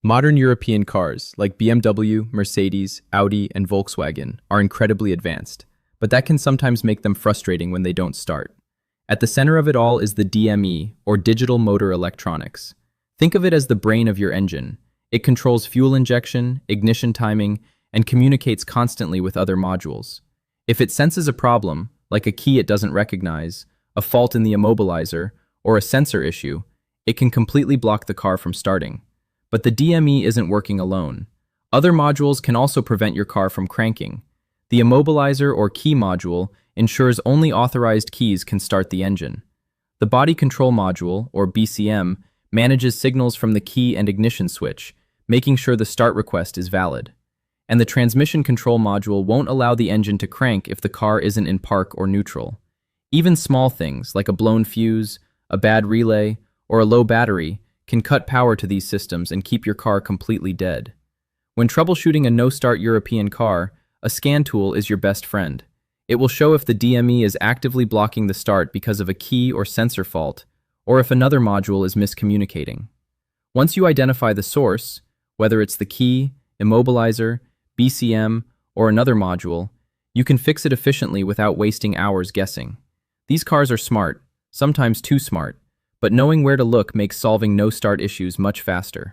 Modern European cars, like BMW, Mercedes, Audi, and Volkswagen, are incredibly advanced, but that can sometimes make them frustrating when they don't start. At the center of it all is the DME, or Digital Motor Electronics. Think of it as the brain of your engine. It controls fuel injection, ignition timing, and communicates constantly with other modules. If it senses a problem, like a key it doesn't recognize, a fault in the immobilizer, or a sensor issue, it can completely block the car from starting. But the DME isn't working alone. Other modules can also prevent your car from cranking. The immobilizer or key module ensures only authorized keys can start the engine. The body control module, or BCM, manages signals from the key and ignition switch, making sure the start request is valid. And the transmission control module won't allow the engine to crank if the car isn't in park or neutral. Even small things like a blown fuse, a bad relay, or a low battery can cut power to these systems and keep your car completely dead. When troubleshooting a no-start European car, a scan tool is your best friend. It will show if the DME is actively blocking the start because of a key or sensor fault, or if another module is miscommunicating. Once you identify the source, whether it's the key, immobilizer, BCM, or another module, you can fix it efficiently without wasting hours guessing. These cars are smart, sometimes too smart, but knowing where to look makes solving no-start issues much faster.